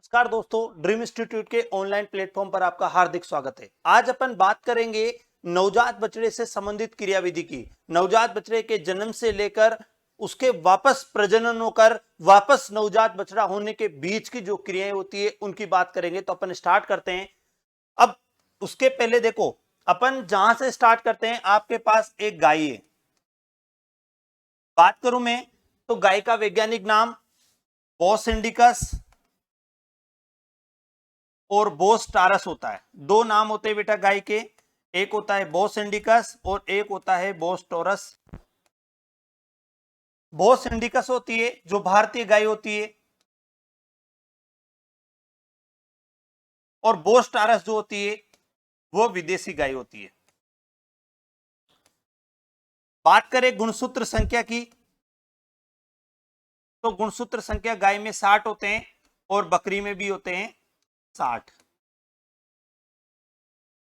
नमस्कार दोस्तों, dream institute के ऑनलाइन प्लेटफॉर्म पर आपका हार्दिक स्वागत है। आज अपन बात करेंगे नवजात बछड़े से संबंधित क्रियाविधि की। नवजात बछड़े के जन्म से लेकर उसके वापस प्रजनन होकर वापस नवजात बछड़ा होने के बीच की जो क्रियाएं होती है उनकी बात करेंगे। तो अपन स्टार्ट करते हैं। अब उसके पहले देखो, अपन जहां से स्टार्ट करते हैं, आपके पास एक गाय है। बात करूं मैं तो गाय का वैज्ञानिक नाम बोस इंडिकस और बोस टारस होता है। दो नाम होते हैं बेटा गाय के, एक होता है बोस इंडिकस और एक होता है बोस टोरस। बोस इंडिकस होती है जो भारतीय गाय होती है, और बोस टारस जो होती है वो विदेशी गाय होती है। बात करें गुणसूत्र संख्या की, तो गुणसूत्र संख्या गाय में 60 होते हैं और बकरी में भी होते हैं 60।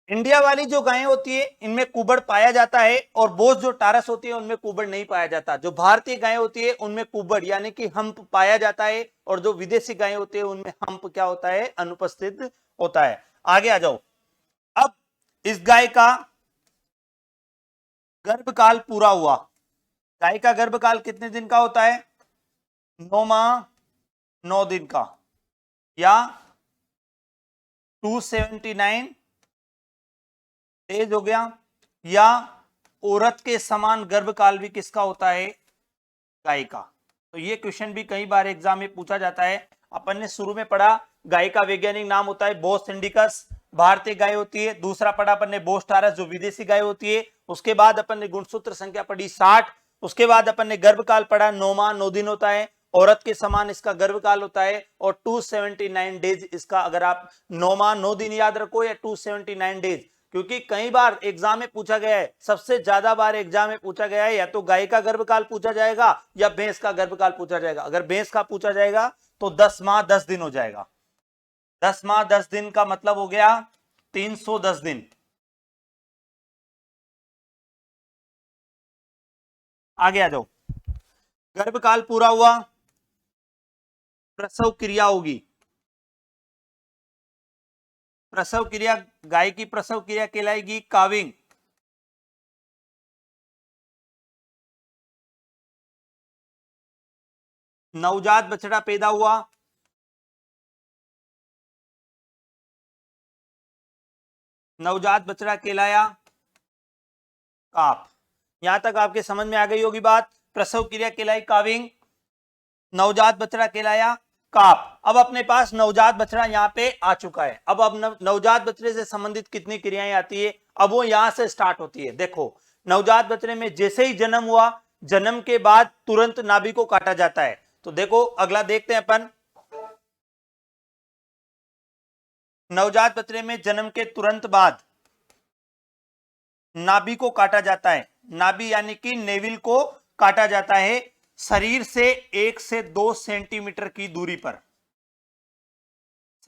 इंडिया वाली जो गायें होती है इनमें कुबड़ पाया जाता है, और बोस जो टारस होती है उनमें कुबड़ नहीं पाया जाता। जो भारतीय गायें होती है उनमें कुबड़ यानी कि हम्प पाया जाता है, और जो विदेशी गायें होती है उनमें हम्प क्या होता है, अनुपस्थित होता है। आगे आ जाओ। अब इस गाय का गर्भकाल पूरा हुआ। गाय का गर्भकाल कितने दिन का होता है? 9 माह 9 दिन का, या 279 डेज हो गया। या औरत के समान गर्भकाल भी किसका होता है? गाय का। तो ये क्वेश्चन भी कई बार एग्जाम में पूछा जाता है। अपन ने शुरू में पढ़ा गाय का वैज्ञानिक नाम होता है बोस इंडिकस, भारतीय गाय होती है। दूसरा पढ़ा अपन ने बोस टारस जो विदेशी गाय होती है। उसके बाद अपन ने गुणसूत्र संख्या पढ़ी 60। उसके बाद अपन ने गर्भकाल पढ़ा 9 माह 9 दिन होता है, औरत के समान इसका गर्भकाल होता है, और 279 डेज इसका। अगर आप 9 माह 9 दिन याद रखो या 279 डेज, क्योंकि कई बार एग्जाम में पूछा गया है, सबसे ज्यादा बार एग्जाम में पूछा गया है, या तो गाय का गर्भकाल पूछा जाएगा या भैंस का गर्भकाल पूछा जाएगा। अगर भैंस का पूछा जाएगा तो 10 माह 10 दिन हो जाएगा। 10 माह 10 दिन का मतलब हो गया 310 दिन। आगे आ जाओ। गर्भकाल पूरा हुआ, प्रसव क्रिया होगी। प्रसव क्रिया, गाय की प्रसव क्रिया कहलाएगी काविंग। नवजात बछड़ा पैदा हुआ, नवजात बछड़ा कहलाया काफ। यहां तक आपके समझ में आ गई होगी बात। प्रसव क्रिया कहलाई काविंग, नवजात बछड़ा कहलाया काफ। अब अपने पास नवजात बछड़ा यहाँ पे आ चुका है। अब नवजात बछड़े से संबंधित कितनी क्रियाएं आती है, अब वो यहां से स्टार्ट होती है। देखो, नवजात बछड़े में जैसे ही जन्म हुआ, जन्म के बाद तुरंत नाभि को काटा जाता है। तो देखो अगला देखते हैं अपन। नवजात बछड़े में जन्म के तुरंत बाद नाभि को काटा जाता है। नाभि यानी कि नेविल को काटा जाता है शरीर से 1 से 2 सेंटीमीटर की दूरी पर।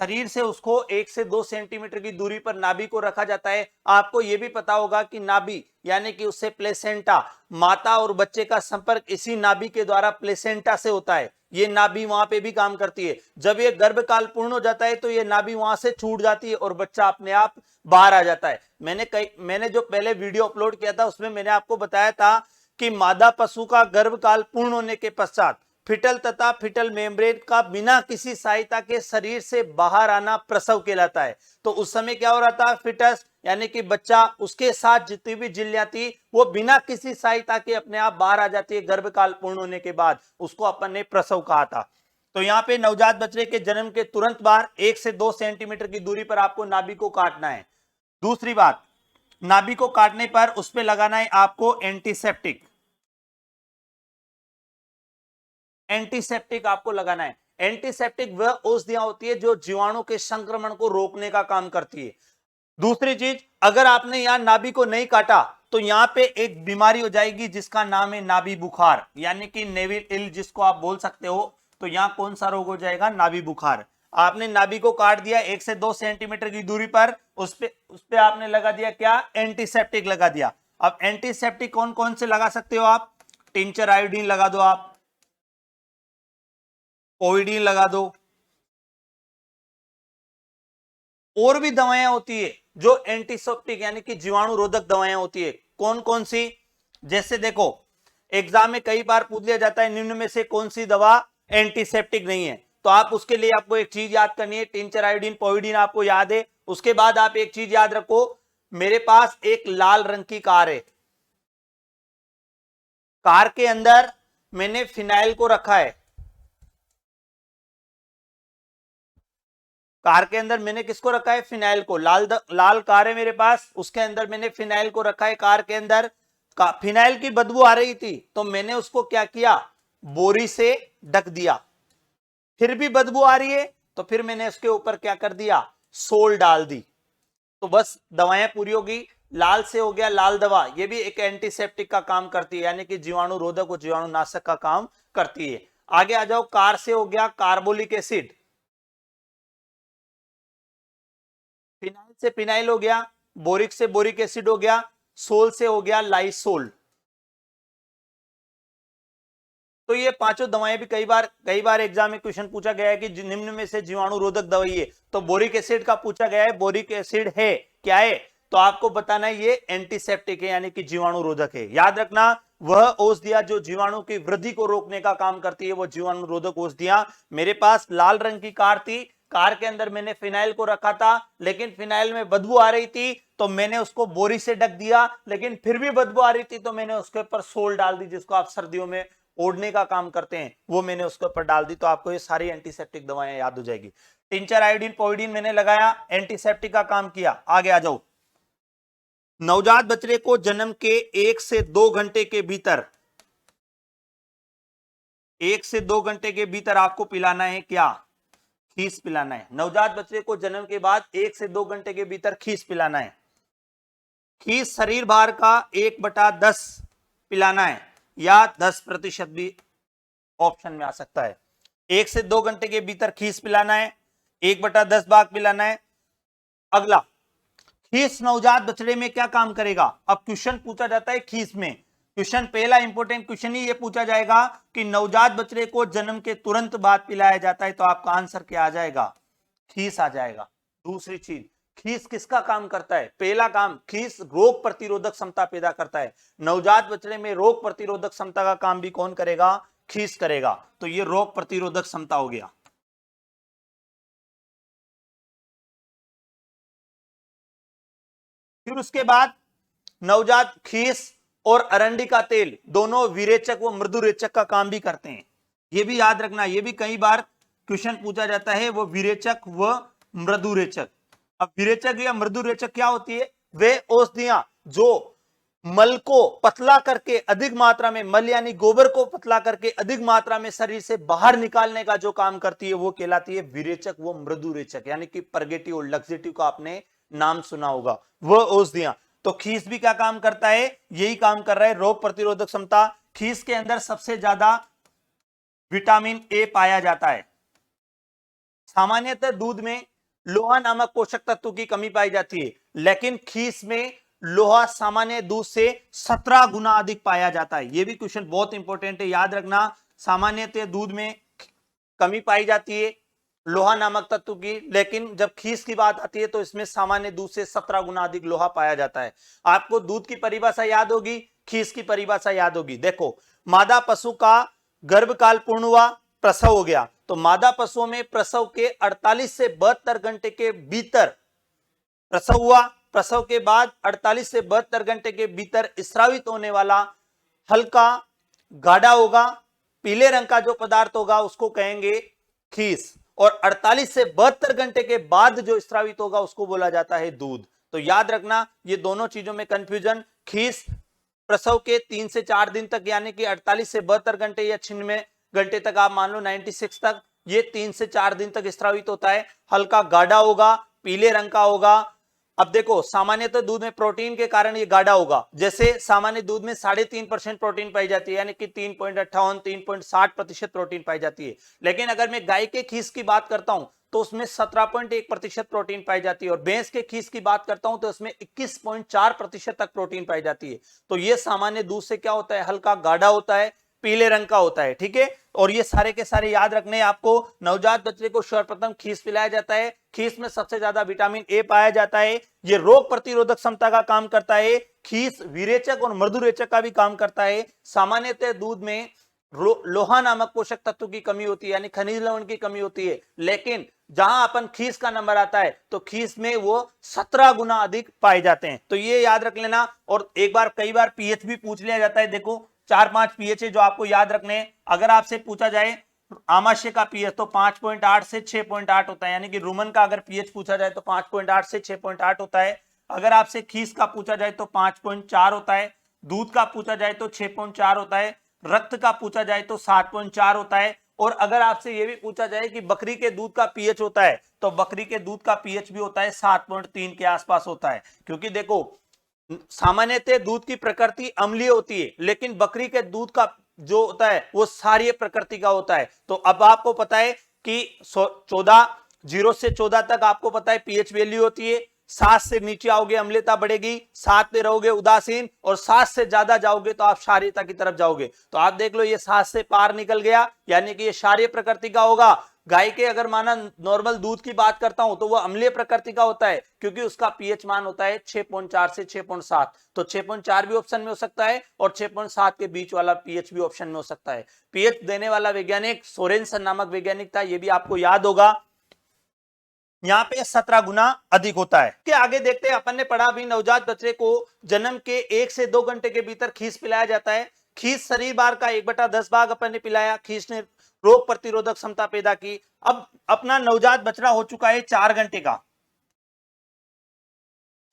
शरीर से उसको 1 से 2 सेंटीमीटर की दूरी पर नाभि को रखा जाता है। आपको यह भी पता होगा कि नाभि यानी कि उससे प्लेसेंटा, माता और बच्चे का संपर्क इसी नाभि के द्वारा प्लेसेंटा से होता है। ये नाभि वहां पे भी काम करती है। जब ये गर्भकाल पूर्ण हो जाता है तो ये नाभि वहां से छूट जाती है और बच्चा अपने आप बाहर आ जाता है। मैंने जो पहले वीडियो अपलोड किया था उसमें मैंने आपको बताया था कि मादा पशु का गर्भकाल पूर्ण होने के पश्चात फिटल तथा फिटल मेम्ब्रेन का बिना किसी सहायता के शरीर से बाहर आना प्रसव कहलाता है। तो उस समय क्या हो रहा था, फिटस यानी कि बच्चा, उसके साथ जितनी भी झिल्लियां थी वो बिना किसी सहायता के अपने आप बाहर आ जाती है गर्भकाल पूर्ण होने के बाद। उसको अपन ने प्रसव कहा था। तो यहाँ पे नवजात बच्चे के जन्म के तुरंत बाद 1 से 2 सेंटीमीटर की दूरी पर आपको नाभि को काटना है। दूसरी बात, नाभि को काटने पर उस पर लगाना है आपको एंटीसेप्टिक। एंटीसेप्टिक आपको लगाना है। एंटीसेप्टिक वह औषधियां होती है जो जीवाणु के संक्रमण को रोकने का काम करती है। दूसरी चीज, अगर आपने यहां नाभि को नहीं काटा तो यहां पे एक बीमारी हो जाएगी जिसका नाम है नाभि बुखार, यानी कि नेविल इल जिसको आप बोल सकते हो। तो यहां कौन सा रोग हो जाएगा, नाभि बुखार। आपने नाभि को काट दिया 1 से 2 सेंटीमीटर की दूरी पर, उस पे आपने लगा दिया क्या, एंटीसेप्टिक लगा दिया। अब एंटीसेप्टिक कौन कौन से लगा सकते हो आप? टिंचर आयोडीन लगा दो, आप ओविडीन लगा दो, और भी दवाएं होती है जो एंटीसेप्टिक यानी कि जीवाणु रोधक दवाएं होती है। कौन कौन सी? जैसे देखो एग्जाम में कई बार पूछ लिया जाता है निम्न में से कौन सी दवा एंटीसेप्टिक नहीं है, तो आप उसके लिए आपको एक चीज याद करनी है, टिंचर आयोडीन पोविडीन आपको याद है। उसके बाद आप एक चीज याद रखो, मेरे पास एक लाल रंग की कार है, कार के अंदर मैंने फिनाइल को रखा है, कार के अंदर मैंने किसको रखा है? फिनाइल को। लाल कार है मेरे पास, उसके अंदर मैंने फिनाइल को रखा है। कार के अंदर फिनाइल की बदबू आ रही थी तो मैंने उसको क्या किया? बोरी से ढक दिया। फिर भी बदबू आ रही है तो फिर मैंने उसके ऊपर क्या कर दिया? सोल डाल दी। तो बस दवाएं पूरी होगी। लाल से हो गया लाल दवा, ये भी एक एंटीसेप्टिक का काम करती है, यानी कि जीवाणु रोधक और जीवाणु नाशक का काम करती है। आगे आ जाओ, कार से हो गया कार्बोलिक एसिड, फिनाइल से फिनाइल हो गया, बोरिक से बोरिक एसिड हो गया, सोल से हो गया लाइसोल। तो ये पांचों दवाएं भी कई बार एग्जाम में क्वेश्चन पूछा गया है कि निम्न में से जीवाणु रोधक दवाई है, तो बोरिक एसिड का पूछा गया है, बोरिक एसिड है क्या है? तो आपको बताना है ये एंटीसेप्टिक है यानी कि जीवाणु रोधक है। याद रखना, वह औषधियां जो जीवाणु की वृद्धि को रोकने का काम करती है वो जीवाणु रोधक औषधियां। मेरे पास लाल रंग की कार थी, कार के अंदर मैंने फिनाइल को रखा था, लेकिन फिनाइल में बदबू आ रही थी तो मैंने उसको बोरी से ढक दिया, लेकिन फिर भी बदबू आ रही थी तो मैंने उसके ऊपर सोल डाल दी, जिसको आप सर्दियों में ओढ़ने का काम करते हैं, वो मैंने उसके ऊपर डाल दी। तो आपको ये सारी एंटीसेप्टिक दवाएं याद हो जाएगी। टिंचर आयोडीन पोविडीन मैंने लगाया, एंटीसेप्टिक का काम किया। आगे आ जाओ, नवजात बच्चे को जन्म के 1 से 2 घंटे के भीतर, 1 से 2 घंटे के भीतर आपको पिलाना है क्या? खीस पिलाना है। नवजात बच्चे को जन्म के बाद 1 से 2 घंटे के भीतर खीस पिलाना है। खीस शरीर भार का 1/10 पिलाना है या 10% भी ऑप्शन में आ सकता है। 1 से 2 घंटे के भीतर खीस पिलाना है, 1/10 भाग पिलाना है। अगला, खीस नवजात बछड़े में क्या काम करेगा? अब क्वेश्चन पूछा जाता है खीस में, क्वेश्चन पहला इंपॉर्टेंट क्वेश्चन ही ये पूछा जाएगा कि नवजात बछड़े को जन्म के तुरंत बाद पिलाया जाता है, तो आपका आंसर क्या आ जाएगा? खीस आ जाएगा। दूसरी चीज, खीस किसका काम करता है? पहला काम, खीस रोग प्रतिरोधक क्षमता पैदा करता है। नवजात बछड़े में रोग प्रतिरोधक क्षमता का काम भी कौन करेगा? खीस करेगा। तो ये रोग प्रतिरोधक क्षमता हो गया। फिर उसके बाद नवजात खीस और अरंडी का तेल दोनों विरेचक व मृदुरेचक का काम भी करते हैं। ये भी याद रखना, ये भी कई बार क्वेश्चन पूछा जाता है, वो विरेचक व मृदुरेचक। अब विरेचक या मृदुरेचक क्या होती है? वे औषधियां जो मल को पतला करके अधिक मात्रा में, मल यानी गोबर को पतला करके अधिक मात्रा में शरीर से बाहर निकालने का जो काम करती है वो कहलाती है विरेचक व मृदुरेचक, यानी कि परगेटिव और लक्सेटिव का आपने नाम सुना होगा, वह औषधियां। तो खीस भी क्या काम करता है? यही काम कर रहा है, रोग प्रतिरोधक क्षमता। खीस के अंदर सबसे ज्यादा विटामिन ए पाया जाता है। सामान्यतः दूध में लोहा नामक पोषक तत्व की कमी पाई जाती है, लेकिन खीस में लोहा सामान्य दूध से 17 गुना अधिक पाया जाता है। यह भी क्वेश्चन बहुत इंपॉर्टेंट है, याद रखना। सामान्यतः दूध में कमी पाई जाती है लोहा नामक तत्व की, लेकिन जब खीस की बात आती है तो इसमें सामान्य दूध से 17 गुना अधिक लोहा पाया जाता है। आपको दूध की परिभाषा याद होगी, खीस की परिभाषा याद होगी। देखो, मादा पशु का गर्भकाल पूर्ण हुआ, प्रसव हो गया, तो मादा पशुओं में प्रसव के 48 से 72 घंटे के भीतर प्रसव हुआ, प्रसव के बाद 48 से 72 घंटे के भीतर स्रावित होने वाला हल्का गाढ़ा होगा, पीले रंग का जो पदार्थ होगा उसको कहेंगे खीस, और 48 से 72 घंटे के बाद जो स्रावित होगा उसको बोला जाता है दूध। तो याद रखना, ये दोनों चीजों में कंफ्यूजन। खीस प्रसव के 3 से 4 दिन तक, यानी कि 48 से 72 घंटे या 96 घंटे तक, आप मान लो 96 तक, ये 3 से 4 दिन तक स्रावित होता है। हल्का गाढ़ा होगा, पीले रंग का होगा। अब देखो, सामान्यतः दूध में प्रोटीन के कारण ये गाढ़ा होगा। जैसे सामान्य दूध में 3.5% प्रोटीन पाई जाती है, यानी कि 3.58 3.60% प्रोटीन पाई जाती है। लेकिन अगर मैं गाय के खीस की बात करता हूं तो उसमें 17.1% प्रोटीन पाई जाती है, और भैंस के खीस की बात करता हूं तो उसमें 21.4% तक प्रोटीन पाई जाती है। तो ये सामान्य दूध से क्या होता है? हल्का गाढ़ा होता है, पीले रंग का होता है, ठीक है। और ये सारे के सारे याद रखने आपको। नवजात बच्चे को सर्वप्रथम खीस पिलाया जाता है। खीस में सबसे ज्यादा विटामिन ए पाया जाता है। ये रोग प्रतिरोधक क्षमता का काम करता है। खीस विरेचक और मृदुरेचक का भी काम करता है। सामान्यतः दूध में लोहा नामक पोषक तत्व की कमी होती है, यानी खनिज लवण की कमी होती है, लेकिन जहां अपन खीस का नंबर आता है तो खीस में वो 17 गुना अधिक पाए जाते हैं। तो ये याद रख लेना। और एक बार कई बार पीएच भी पूछ लिया जाता है। देखो 4-5 पीएच है जो आपको याद रखने हैं। अगर आपसे पूछा जाए आमाशय का पीएच तो 5.8 से 6.8 होता है, यानी कि रुमन का अगर पीएच पूछा जाए तो 5.8 से 6.8 होता है। अगर आपसे खीस का पूछा जाए तो 5.4 होता है। दूध का पूछा जाए तो 6.4 होता है। रक्त का पूछा जाए तो 7.4 होता है। और अगर आपसे यह भी पूछा जाए कि बकरी के दूध का पीएच होता है तो बकरी के दूध का पीएच भी होता है 7.3 के आसपास होता है। क्योंकि देखो सामान्यतः दूध की प्रकृति अम्लीय होती है, लेकिन बकरी के दूध का जो होता है वो क्षारीय प्रकृति का होता है। तो अब आपको पता है कि 0 से 14 तक आपको पता है पीएच वैल्यू होती है। 7 से नीचे आओगे अम्लता बढ़ेगी, 7 पे रहोगे उदासीन, और 7 से ज्यादा जाओगे तो आप क्षारीयता की तरफ जाओगे। तो आप देख लो ये 7 से पार निकल गया, यानी कि ये क्षारीय प्रकृति का होगा। गाय के अगर माना नॉर्मल दूध की बात करता हूं तो वो अम्लीय प्रकृति का होता है, क्योंकि उसका पीएच मान होता है 6.4 से 6.7। तो 6.4 भी ऑप्शन में हो सकता है और 6.7 के बीच वाला पीएच भी ऑप्शन में हो सकता है। पीएच देने वाला वैज्ञानिक सोरेनसन नामक वैज्ञानिक था, ये भी आपको याद होगा। यहाँ पे 17 गुना अधिक होता है। के आगे देखते हैं, अपन ने पढ़ा भी नवजात बच्चे को जन्म के 1 से 2 घंटे के भीतर खीस पिलाया जाता है। खीस शरीर भार का 1/10 भाग अपन ने पिलाया। खीस ने रोग प्रतिरोधक क्षमता पैदा की। अब अपना नवजात बछड़ा हो चुका है 4 घंटे का।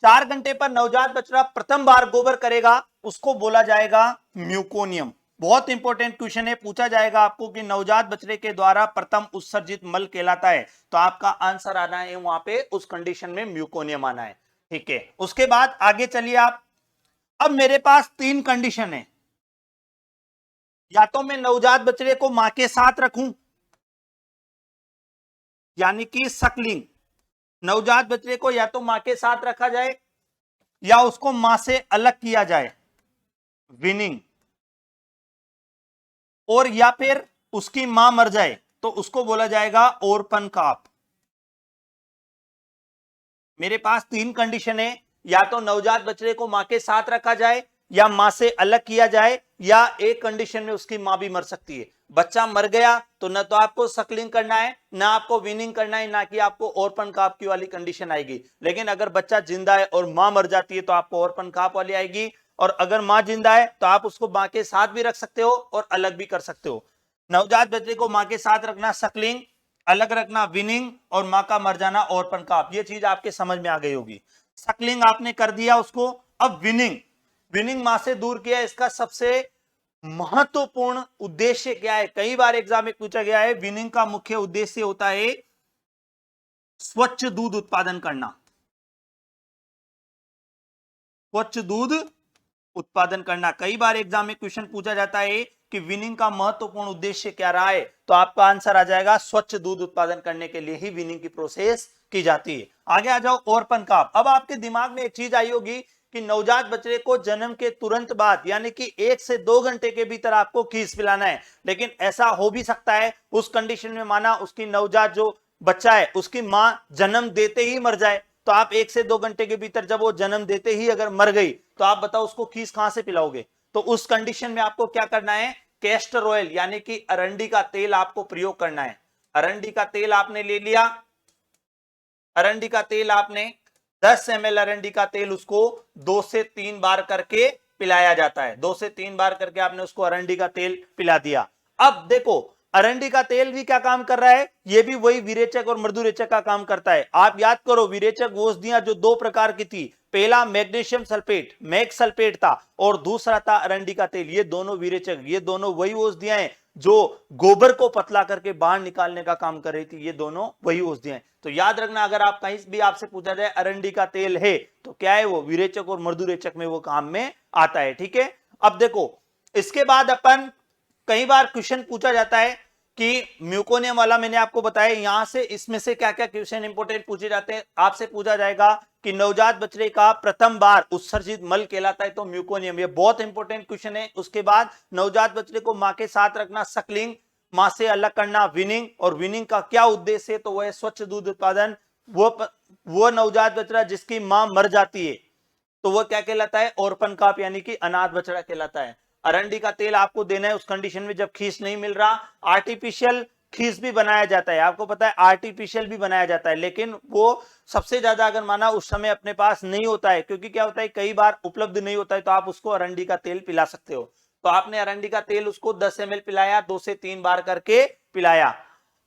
4 घंटे पर नवजात बछड़ा प्रथम बार गोबर करेगा, उसको बोला जाएगा म्यूकोनियम। बहुत इंपॉर्टेंट क्वेश्चन है, पूछा जाएगा आपको कि नवजात बछड़े के द्वारा प्रथम उत्सर्जित मल कहलाता है। तो आपका आंसर आना है वहां पे उस कंडीशन में म्यूकोनियम आना है, ठीक है। उसके बाद आगे चलिए आप। अब मेरे पास 3 कंडीशन है, या तो मैं नवजात बछड़े को मां के साथ रखूं, यानी कि सकलिंग। नवजात बछड़े को या तो मां के साथ रखा जाए या उसको मां से अलग किया जाए, विनिंग। और या फिर उसकी मां मर जाए तो उसको बोला जाएगा ओरपन काप। मेरे पास 3 कंडीशन है, या तो नवजात बछड़े को मां के साथ रखा जाए या मां से अलग किया जाए, या एक कंडीशन में उसकी मां भी मर सकती है। बच्चा मर गया तो न तो आपको सकलिंग करना है, ना आपको विनिंग करना है, ना कि आपको ओरपन काप की वाली कंडीशन आएगी। लेकिन अगर बच्चा जिंदा है और मां मर जाती है तो आपको ओरपन काप वाली आएगी। और अगर मां जिंदा है तो आप उसको मां के साथ भी रख सकते हो और अलग भी कर सकते हो। नवजात बच्चे को मां के साथ रखना सकलिंग, अलग रखना विनिंग, और मां का मर जाना ओरपन काप। ये चीज आपके समझ में आ गई होगी। सकलिंग आपने कर दिया उसको। अब विनिंग, विनिंग मां से दूर किया। इसका सबसे महत्वपूर्ण उद्देश्य क्या है? कई बार एग्जाम में पूछा गया है। विनिंग का मुख्य उद्देश्य होता है स्वच्छ दूध उत्पादन करना। स्वच्छ दूध उत्पादन करना। कई बार एग्जाम में क्वेश्चन पूछा जाता है कि विनिंग का महत्वपूर्ण उद्देश्य क्या रहा है, तो आपका आंसर आ जाएगा स्वच्छ दूध उत्पादन करने के लिए ही विनिंग की प्रोसेस की जाती है। आगे आ जाओ ओरपन काप। अब आपके दिमाग में एक चीज आई होगी कि नवजात बच्चे को जन्म के तुरंत बाद, यानी कि 1 से 2 घंटे के भीतर आपको खीस पिलाना है। लेकिन ऐसा हो भी सकता है उस कंडीशन में, माना उसकी नवजात जो बच्चा है उसकी मां जन्म देते ही मर जाए, तो आप 1 से 2 घंटे के भीतर जब वो जन्म देते ही अगर मर गई तो आप बताओ उसको खीस कहां से पिलाओगे? तो उस कंडीशन में आपको क्या करना है? कैस्टर ऑयल यानी कि अरंडी का तेल आपको प्रयोग करना है। अरंडी का तेल आपने ले लिया। अरंडी का तेल आपने 10 ml अरंडी का तेल उसको 2 से 3 बार करके पिलाया जाता है। 2 से 3 बार करके आपने उसको अरंडी का तेल पिला दिया। अब देखो अरंडी का तेल भी क्या काम कर रहा है? ये भी वही विरेचक और मृदुरेचक का काम करता है। आप याद करो विरेचक औषधियां जो 2 प्रकार की थी, पहला मैग्नीशियम सल्फेट मैग सल्फेट था, और दूसरा था अरंडी का तेल। ये दोनों विरेचक, ये दोनों वही औषधियां हैं जो गोबर को पतला करके बाहर निकालने का काम कर रही थी। ये दोनों वही औषधियां हैं। तो याद रखना, अगर आप कहीं भी आपसे पूछा जाए अरंडी का तेल है तो क्या है वो? विरेचक और मृदुरेचक में वो काम में आता है, ठीक है। अब देखो इसके बाद अपन, कई बार क्वेश्चन पूछा जाता है कि म्यूकोनियम वाला मैंने आपको बताया, यहां से इसमें से क्या क्या क्वेश्चन इंपोर्टेंट पूछे जाते हैं। आपसे पूछा जाएगा कि नवजात बछड़े का प्रथम बार उत्सर्जित मल कहलाता है तो म्यूकोनियम, ये बहुत इंपॉर्टेंट क्वेश्चन है। उसके बाद नवजात बछड़े को मां के साथ रखना सकलिंग, मां से अलग करना विनिंग, और विनिंग का क्या उद्देश्य है तो वह है स्वच्छ दूध उत्पादन। वो नवजात बछड़ा जिसकी मां मर जाती है तो वह क्या कहलाता है, ऑर्फन काप यानी कि अनाथ बछड़ा कहलाता है। अरंडी का तेल आपको देना है उस कंडीशन में जब खीस नहीं मिल रहा। आर्टिफिशियल खीस भी बनाया जाता है, आपको पता है आर्टिफिशियल भी बनाया जाता है, लेकिन वो सबसे ज्यादा अगर माना उस समय अपने पास नहीं होता है, क्योंकि क्या होता है कई बार उपलब्ध नहीं होता है, तो आप उसको अरंडी का तेल पिला सकते हो। तो आपने अरंडी का तेल उसको 10 ml पिलाया, 2 से 3 बार करके पिलाया।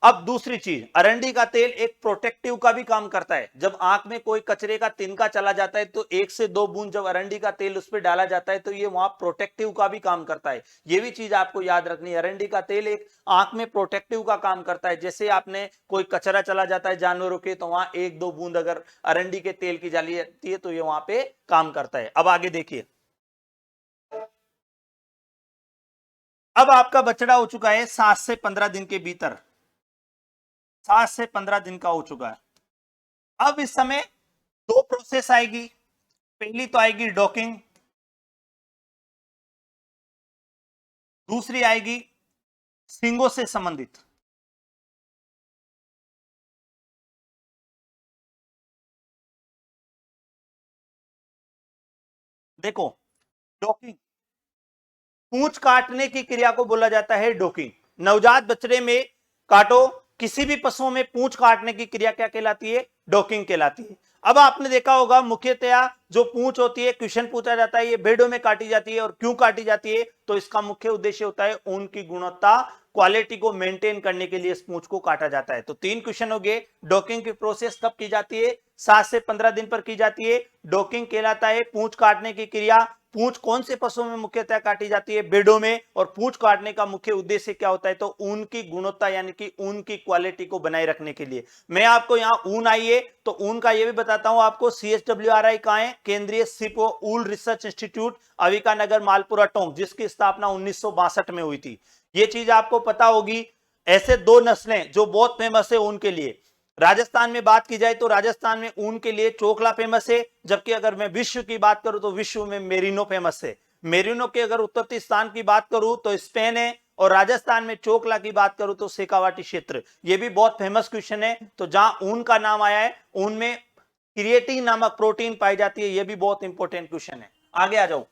अब दूसरी चीज, अरंडी का तेल एक प्रोटेक्टिव का भी काम करता है। जब आंख में कोई कचरे का तिनका चला जाता है तो 1 से 2 बूंद जब अरंडी का तेल उस पर डाला जाता है तो ये वहां प्रोटेक्टिव का भी काम करता है। ये भी चीज आपको याद रखनी है, अरंडी का तेल एक आंख में प्रोटेक्टिव का काम करता है। जैसे आपने कोई कचरा चला जाता है जानवरों के तो वहां 1-2 बूंद अगर अरंडी के तेल की डाली जाती है तो ये वहां पे काम करता है। अब आगे देखिए, अब आपका बछड़ा हो चुका है 7 से 15 दिन के भीतर, 7 से 15 दिन का हो चुका है। अब इस समय 2 प्रोसेस आएगी, पहली तो आएगी डॉकिंग, दूसरी आएगी सींगों से संबंधित। देखो, डॉकिंग, पूंछ काटने की क्रिया को बोला जाता है डॉकिंग। नवजात बछड़े में काटो, किसी भी पशुओं में पूंछ काटने की क्रिया क्या कहलाती है, डॉकिंग कहलाती है। अब आपने देखा होगा मुख्यतया जो पूंछ होती है, क्वेश्चन पूछा जाता है ये भेड़ों में काटी जाती है, और क्यों काटी जाती है तो इसका मुख्य उद्देश्य होता है ऊन की गुणवत्ता, क्वालिटी को मेंटेन करने के लिए इस पूंछ को काटा जाता है। तो 3 क्वेश्चन हो गए। डॉकिंग की प्रोसेस कब की जाती है, 7 से 15 दिन पर की जाती है। डॉकिंग कहलाता है पूंछ काटने की क्रिया। पूंछ कौन से पशुओं में मुख्यतः काटी जाती है, भेड़ों में। और पूंछ काटने का मुख्य उद्देश्य क्या होता है तो ऊन की गुणवत्ता यानी कि ऊन की क्वालिटी को बनाए रखने के लिए। मैं आपको यहां ऊन आई है तो ऊन का यह भी बताता हूं आपको, CSWRI कहां है, केंद्रीय शिप ऊल रिसर्च इंस्टीट्यूट, अविका नगर, मालपुरा टोंक, जिसकी स्थापना 1962 में हुई थी। यह चीज आपको पता होगी। ऐसे 2 नस्लें जो बहुत फेमस है ऊन के लिए, राजस्थान में बात की जाए तो राजस्थान में ऊन के लिए चोखला फेमस है, जबकि अगर मैं विश्व की बात करूं तो विश्व में मेरिनो फेमस है। मेरिनो के अगर उत्पत्ति स्थान की बात करूं तो स्पेन है, और राजस्थान में चोखला की बात करूं तो शेखावाटी क्षेत्र। यह भी बहुत फेमस क्वेश्चन है। तो जहां ऊन का नाम आया है, ऊन में क्रिएटिन नामक प्रोटीन पाई जाती है, यह भी बहुत इंपॉर्टेंट क्वेश्चन है। आगे आ जाओ,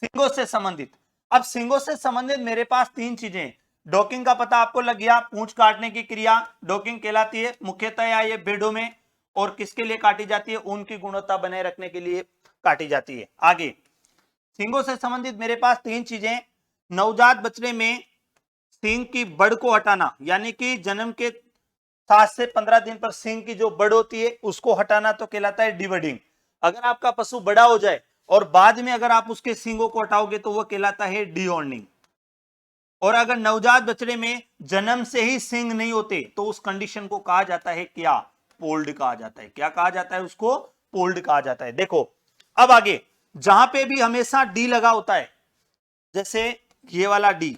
सींगों से संबंधित। अब सींगों से संबंधित मेरे पास 3 चीजें। डॉकिंग का पता आपको लग गया, पूंछ काटने की क्रिया डॉकिंग कहलाती है। मुख्यतः ये भेड़ों में, और किसके लिए काटी जाती है, ऊन की गुणवत्ता बनाए रखने के लिए काटी जाती है। आगे, सींगों से संबंधित मेरे पास 3 चीजें। नवजात बछड़े में सींग की बड़ को हटाना, यानी कि जन्म के 7 से 15 दिन पर सींग की जो बड़ होती है उसको हटाना तो कहलाता है डिबडिंग। अगर आपका पशु बड़ा हो जाए और बाद में अगर आप उसके सींगों को हटाओगे तो वह कहलाता है डीहॉर्निंग। और अगर नवजात बछड़े में जन्म से ही सींग नहीं होते तो उस कंडीशन को कहा जाता है क्या, पोल्ड कहा जाता है। क्या कहा जाता है उसको, पोल्ड कहा जाता है। देखो, अब आगे जहां पे भी हमेशा डी लगा होता है, जैसे ये वाला डी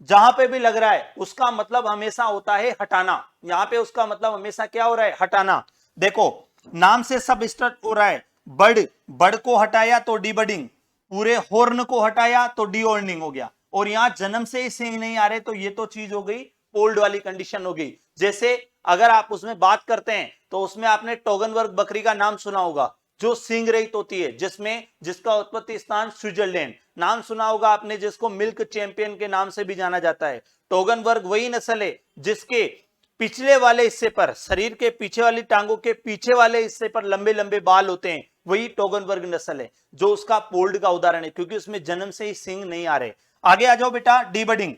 जहां पे भी लग रहा है उसका मतलब हमेशा होता है हटाना। यहां पे उसका मतलब हमेशा क्या हो रहा है, हटाना। देखो, नाम से सब स्टार्ट हो रहा है, बड़, बड़ को हटाया तो डीबडिंग, पूरे हॉर्न को हटाया तो डीहॉर्निंग हो गया। और यहां जन्म से ही सींग नहीं आ रहे तो ये तो चीज हो गई पोल्ड वाली कंडीशन हो गई। जैसे अगर आप उसमें बात करते हैं तो उसमें आपने टोगनबर्ग बकरी का नाम सुना होगा, जो सींग रहित होती है, जिसका उत्पत्ति स्थान स्विट्जरलैंड। नाम सुना होगा आपने जिसको मिल्क चैंपियन के नाम से भी जाना जाता है। टोगनबर्ग वही नस्ल है जिसके पिछले वाले हिस्से पर, शरीर के पीछे वाली टांगों के पीछे वाले हिस्से पर लंबे लंबे बाल होते हैं, वही टोगनबर्ग नस्ल है, जो उसका पोल्ड का उदाहरण है, क्योंकि उसमें जन्म से ही सींग नहीं आ रहे। आगे आ जाओ बेटा, डीबडिंग।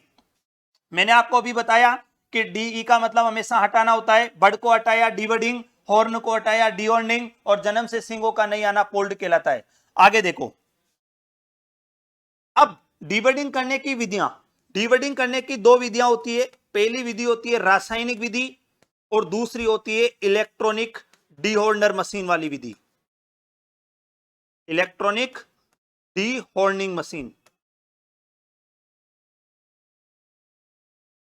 मैंने आपको अभी बताया कि डीई का मतलब हमेशा हटाना होता है। बड़ को हटाया डीबडिंग, हॉर्न को हटाया डीहॉर्निंग, और जन्म से सींगों का नहीं आना पोल्ड कहलाता है। आगे देखो, अब डीबडिंग करने की विधियां, डीबडिंग करने की 2 विधियां होती है। पहली विधि होती है रासायनिक विधि, और दूसरी होती है इलेक्ट्रॉनिक डीहॉर्नर मशीन वाली विधि, इलेक्ट्रॉनिक डीहॉर्निंग मशीन।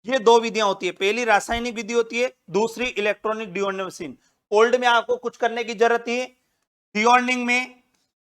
ये दो विधियां होती है, पहली रासायनिक विधि होती है, दूसरी इलेक्ट्रॉनिक डिओर्निंग मशीन। ओल्ड में आपको कुछ करने की जरूरत नहीं है, डिओर्निंग में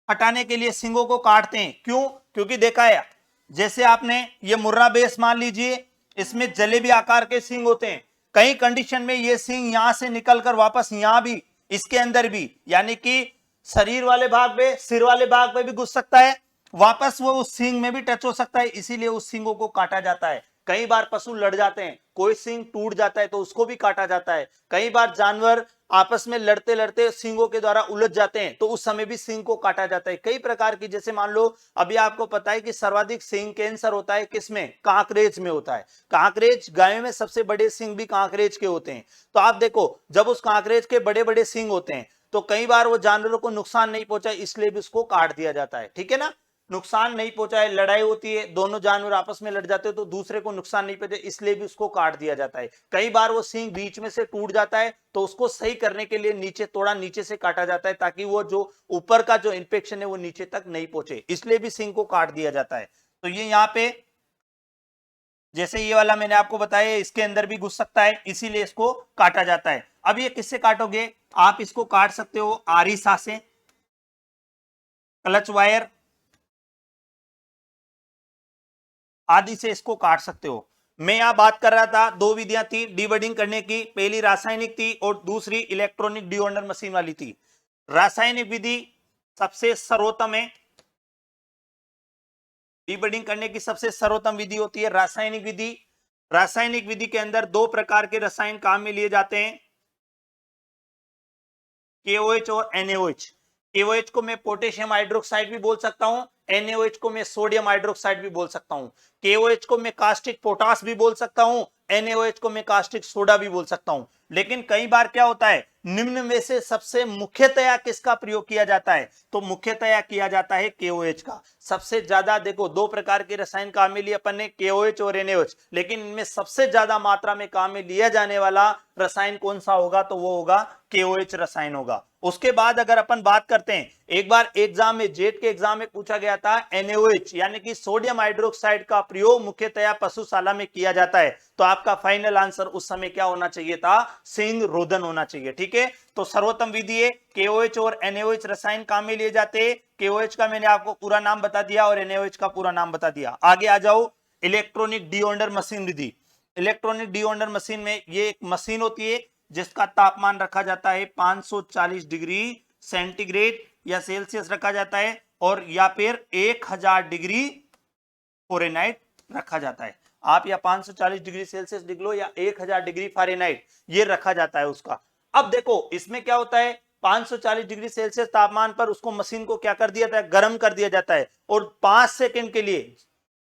हटाने के लिए सींगों को काटते हैं। क्यों? क्योंकि देखा है, जैसे आपने ये मुर्रा बेस मान लीजिए, इसमें जलेबी आकार के सींग होते हैं, कई कंडीशन में ये सींग यहां से निकलकर वापस यहां भी, इसके अंदर भी, यानी कि शरीर वाले भाग में, सिर वाले भाग में भी घुस सकता है, वापस वो उस सींग में भी टच हो सकता है, इसीलिए उस सींगों को काटा जाता है। कई बार पशु लड़ जाते हैं, कोई सींग टूट जाता है तो उसको भी काटा जाता है। कई बार जानवर आपस में लड़ते लड़ते सींगों के द्वारा उलझ जाते हैं तो उस समय भी सींग को काटा जाता है। कई प्रकार की, जैसे मान लो अभी आपको पता है कि सर्वाधिक सींग कैंसर होता है किसमें? कांकरेज में होता है। कांकरेज, गायों में सबसे बड़े सींग भी कांकरेज के होते हैं। तो आप देखो, जब उस कांकरेज के बड़े बड़े सींग होते हैं तो कई बार वो जानवरों को नुकसान नहीं पहुंचाए, इसलिए भी उसको काट दिया जाता है। ठीक है ना, नुकसान नहीं पहुंचाए, लड़ाई होती है, दोनों जानवर आपस में लड़ जाते हैं तो दूसरे को नुकसान नहीं पहुंचे, इसलिए भी उसको काट दिया जाता है। कई बार वो सींग बीच में से टूट जाता है तो उसको सही करने के लिए नीचे, थोड़ा नीचे से काटा जाता है, ताकि वो जो ऊपर का जो इंफेक्शन है वो नीचे तक नहीं पहुंचे, इसलिए भी सींग को काट दिया जाता है। तो ये यहाँ पे जैसे ये वाला मैंने आपको बताया, इसके अंदर भी घुस सकता है, इसीलिए इसको काटा जाता है। अब ये किससे काटोगे? आप इसको काट सकते हो आरिसा से, क्लच वायर आदि से इसको काट सकते हो। मैं यहां बात कर रहा था, दो विधियां थी डीबडिंग करने की, पहली रासायनिक थी और दूसरी इलेक्ट्रॉनिक डिओर्डर मशीन वाली थी। रासायनिक विधि सबसे सर्वोत्तम है, डीबडिंग करने की सबसे सर्वोत्तम विधि होती है रासायनिक विधि। रासायनिक विधि के अंदर दो प्रकार के रसायन काम में लिए जाते हैं, KOH और NaOH। KOH को मैं पोटेशियम हाइड्रोक्साइड भी बोल सकता हूं, NaOH को मैं सोडियम हाइड्रोक्साइड भी बोल सकता हूं। KOH को मैं कास्टिक पोटास भी बोल सकता हूं, NaOH को मैं कास्टिक सोडा भी बोल सकता हूं। लेकिन कई बार क्या होता है, निम्न में से सबसे मुख्यतया किसका प्रयोग किया जाता है? तो मुख्यतया किया जाता है KOH का। सबसे ज्यादा देखो, दो प्रकार के रसायन काम में लिए अपन ने, KOH और NaOH, लेकिन इनमें सबसे ज्यादा मात्रा में काम में लिया जाने वाला रसायन कौन सा होगा? तो वो होगा KOH रसायन होगा। उसके बाद अगर अपन बात करते हैं, एक बार एग्जाम में, जेट के एग्जाम में पूछा गया था, NaOH यानी कि सोडियम हाइड्रोक्साइड का प्रयोग मुख्यतया पशुशाला में किया जाता है, तो आपका फाइनल आंसर उस समय क्या होना चाहिए था? सींग रोधन होना चाहिए। ठीक है, तो सर्वोत्तम विधि है, KOH और NaOH रसायन काम में लिए जाते हैं। KOH का मैंने आपको पूरा नाम बता दिया और NaOH का पूरा नाम बता दिया। आगे आ जाओ, इलेक्ट्रॉनिक डिओर्डर मशीन विधि। इलेक्ट्रॉनिक डिओर्डर मशीन में ये एक मशीन होती है जिसका तापमान रखा जाता है 540 डिग्री सेंटीग्रेड या सेल्सियस रखा जाता है, और या फिर 1000 डिग्री फ़ारेनहाइट रखा जाता है। आप या 540 डिग्री सेल्सियस लिख लो या 1000 डिग्री फ़ारेनहाइट, ये रखा जाता है उसका। अब देखो इसमें क्या होता है, 540 डिग्री सेल्सियस तापमान पर उसको, मशीन को क्या कर दिया जाता है? गर्म कर दिया जाता है, और 5 सेकंड के लिए,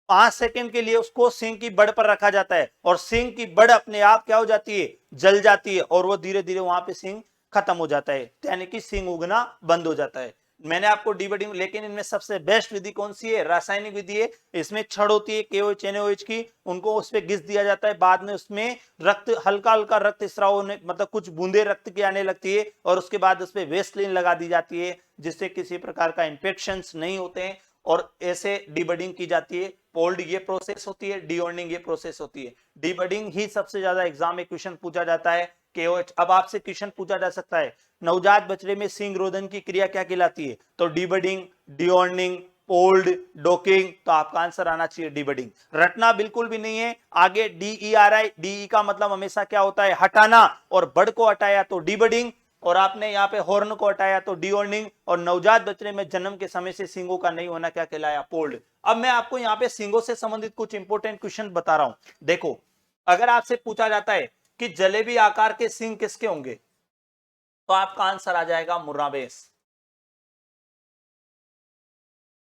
5 सेकंड के लिए उसको सिंक की बड़ पर रखा जाता है, और सिंक की बड़ अपने आप क्या हो जाती है? जल जाती है, और वो धीरे धीरे वहां पे सिंक खत्म हो जाता है, यानी कि सिंक उगना बंद हो जाता है। मैंने आपको डीबडिंग, लेकिन इनमें सबसे बेस्ट विधि कौन सी है? रासायनिक विधि है। इसमें छड़ होती है KOH NaOH की, उनको उस पर घिस दिया जाता है, बाद में उसमें रक्त, हल्का हल्का रक्त स्राव होने, मतलब कुछ बूंदे रक्त की आने लगती है, और उसके बाद उस पर वेस्लिन लगा दी जाती है, जिससे किसी प्रकार का इंफेक्शन नहीं होते हैं, और ऐसे डीबडिंग की जाती है। पोल्ड ये प्रोसेस होती है, डीऑर्निंग ये प्रोसेस होती है। डीबडिंग ही सबसे ज्यादा एग्जाम में क्वेश्चन पूछा जाता है। KOH, अब आपसे क्वेश्चन पूछा जा सकता है, नवजात बछड़े में सींग रोधन की क्रिया क्या कहलाती है? तो डीबडिंग, डीऑर्निंग, पोल्ड, डोकिंग, तो आपका आंसर आना चाहिए डीबडिंग। रटना बिल्कुल भी नहीं है। आगे DERI, DE का मतलब हमेशा क्या होता है? हटाना, और बड़ को हटाया तो डीबडिंग, और आपने यहाँ पे हॉर्न को हटाया तो डीऑर्निंग, और नवजात बछड़े में जन्म के समय से सींगों का नहीं होना क्या कहलाया? पोल्ड। अब मैं आपको यहाँ पे सींगों से संबंधित कुछ इंपोर्टेंट क्वेश्चन बता रहा हूं। देखो, अगर आपसे पूछा जाता है कि जलेबी आकार के सींग किसके होंगे, तो आपका आंसर आ जाएगा मुर्रा बेस।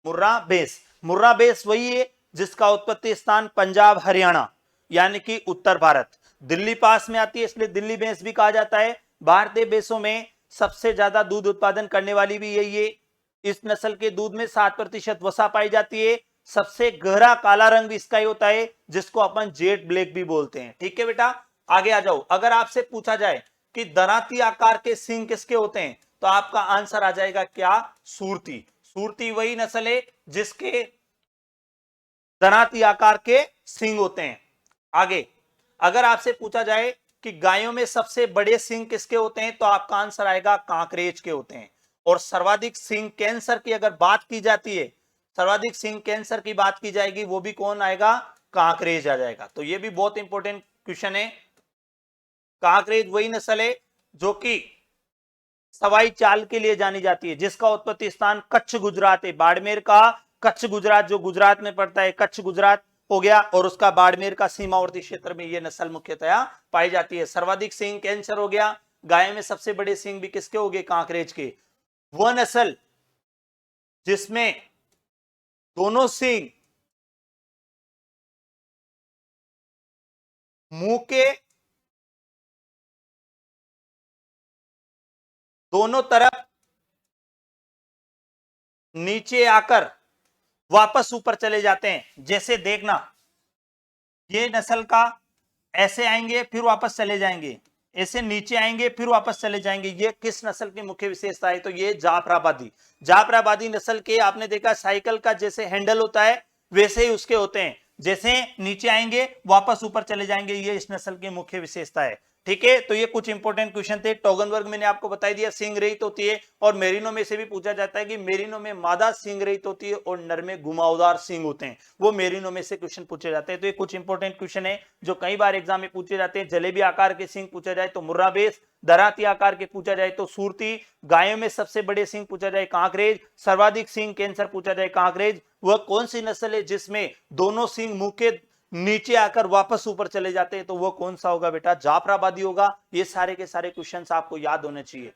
मुर्रा बेस, मुर्रा बेस वही है जिसका उत्पत्ति स्थान पंजाब हरियाणा, यानी कि उत्तर भारत, दिल्ली पास में आती है, इसलिए दिल्ली भैंस भी कहा जाता है। भारतीय भैंसों में सबसे ज्यादा दूध उत्पादन करने वाली भी यही है। इस नस्ल के दूध में 7% वसा पाई जाती है। सबसे गहरा काला रंग भी इसका ही होता है, जिसको अपन जेट ब्लैक भी बोलते हैं। ठीक है बेटा, आगे आ जाओ। अगर आपसे पूछा जाए कि दरांती आकार के सींग किसके होते हैं, तो आपका आंसर आ जाएगा क्या? सूरती। सूरती वही नस्ल है जिसके दरांती आकार के सींग होते हैं। आगे, अगर आपसे पूछा जाए कि गायों में सबसे बड़े सींग किसके होते हैं, तो आपका आंसर आएगा कांकरेज के होते हैं। और सर्वाधिक सींग कैंसर की अगर बात की जाती है, सर्वाधिक सींग कैंसर की बात की जाएगी, वो भी कौन आएगा, कांकरेज आ जाएगा। तो ये भी बहुत इंपॉर्टेंट क्वेश्चन है। कांकरेज वही नस्ल है जो कि सवाई चाल के लिए जानी जाती है, जिसका उत्पत्ति स्थान कच्छ गुजरात है। बाड़मेर का कच्छ गुजरात, जो गुजरात में पड़ता है, कच्छ गुजरात हो गया, और उसका बाड़मेर का सीमावर्ती क्षेत्र में यह नस्ल मुख्यतया पाई जाती है। सर्वाधिक सींग कैंसर हो गया, गाय में सबसे बड़े सींग भी किसके हो गए, कांकरेज के। वह नस्ल जिसमें दोनों सींग मुंह के दोनों तरफ नीचे आकर वापस ऊपर चले जाते हैं। जैसे देखना, ये नस्ल का ऐसे आएंगे फिर वापस चले जाएंगे, ऐसे नीचे आएंगे फिर वापस चले जाएंगे। ये किस नस्ल की मुख्य विशेषता है, तो ये जाफराबादी। जाफराबादी नस्ल के आपने देखा साइकिल का जैसे हैंडल होता है वैसे ही उसके होते हैं, जैसे नीचे आएंगे वापस ऊपर चले जाएंगे, ये इस नस्ल की मुख्य विशेषता है। ठीक है, तो ये कुछ इंपॉर्टेंट क्वेश्चन थे। टोगन वर्ग मैंने आपको बता दिया सींग रहित होती है, और मेरिनो में से भी पूछा जाता है कि मेरिनो में मादा सींग रहित होती है और नर में घुमावदार सींग होते हैं, वो मेरिनो में से क्वेश्चन पूछे जाते हैं। तो ये कुछ इंपॉर्टेंट क्वेश्चन है जो कई बार एग्जाम में पूछे जाते हैं। जलेबी आकार के सींग पूछा जाए तो मुर्राबेस, दराती आकार के पूछा जाए तो सूरती, गायों में सबसे बड़े सींग पूछा जाए कांकरेज, सर्वाधिक सींग कैंसर पूछा जाए कांकरेज। वह कौन सी नस्ल है जिसमें दोनों सींग मुंह के नीचे आकर वापस ऊपर चले जाते हैं, तो वो कौन सा होगा बेटा, जाफराबादी होगा। ये सारे के सारे क्वेश्चंस आपको याद होने चाहिए।